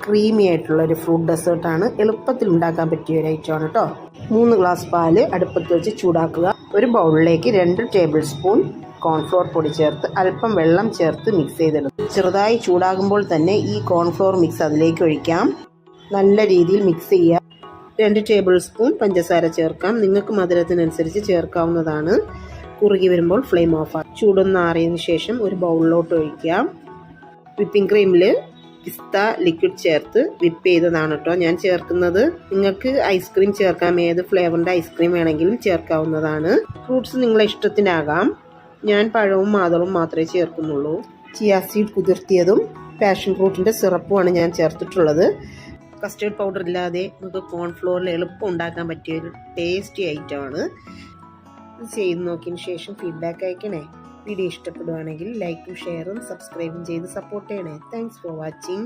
Creamy ആയിട്ടുള്ള ഒരു fruit ഡെസേർട്ടാണ്. എളുപ്പത്തിൽ ഉണ്ടാക്കാൻ പറ്റിയ ഒരു ഐറ്റമാണ് കേട്ടോ. 3 ഗ്ലാസ് പാല് അടുപ്പത്ത് വെച്ച് ചൂടാക്കുക. ഒരു ബൗളിലേക്ക് 2 ടേബിൾ സ്പൂൺ കോൺഫ്ലോർ പൊടി ചേർത്ത് അല്പം വെള്ളം ചേർത്ത് മിക്സ് ചെയ്തെടുക്കും. ചെറുതായി ചൂടാകുമ്പോൾ തന്നെ ഈ കോൺഫ്ലോർ മിക്സ് അതിലേക്ക് ഒഴിക്കാം. നല്ല രീതിയിൽ മിക്സ് ചെയ്യുക. 2 ടേബിൾ സ്പൂൺ പഞ്ചസാര ചേർക്കാം. നിങ്ങൾക്ക് മധുരത്തിനനുസരിച്ച് ചേർക്കാവുന്നതാണ്. കുറുകി വരുമ്പോൾ ഫ്ലെയിം ഓഫ് ആക്കാം. ചൂടൊന്ന് ആറിയതിനു ശേഷം ഒരു ബൗളിലോട്ട് ഒഴിക്കാം. വിപ്പിംഗ് ക്രീമിൽ പിസ്ത ലിക്വിഡ് ചേർത്ത് വിപ്പ് ചെയ്തതാണ് കേട്ടോ ഞാൻ ചേർക്കുന്നത്. നിങ്ങൾക്ക് ഐസ്ക്രീം ചേർക്കാം. ഏത് ഫ്ലേവറിൻ്റെ ഐസ്ക്രീം വേണമെങ്കിലും ചേർക്കാവുന്നതാണ്. ഫ്രൂട്ട്സ് നിങ്ങളെ ഇഷ്ടത്തിനാകാം. ഞാൻ പഴവും മാതളവും മാത്രമേ ചേർക്കുന്നുള്ളൂ. ചിയ സീഡ് കുതിർത്തിയതും പാഷൻ ഫ്രൂട്ടിൻ്റെ സിറപ്പുമാണ് ഞാൻ ചേർത്തിട്ടുള്ളത്. കസ്റ്റേർഡ് പൗഡർ ഇല്ലാതെ നമുക്ക് കോൺഫ്ലോറിൽ എളുപ്പം ഉണ്ടാക്കാൻ പറ്റിയൊരു ടേസ്റ്റി ഐറ്റമാണ്. ഇത് ചെയ്ത് നോക്കിയതിന് ശേഷം ഫീഡ്ബാക്ക് അയക്കണേ. വീഡിയോ ഇഷ്ടപ്പെടുവാണെങ്കിൽ ലൈക്കും ഷെയറും സബ്സ്ക്രൈബും ചെയ്ത് സപ്പോർട്ട് ചെയ്യണേ. Thanks for watching.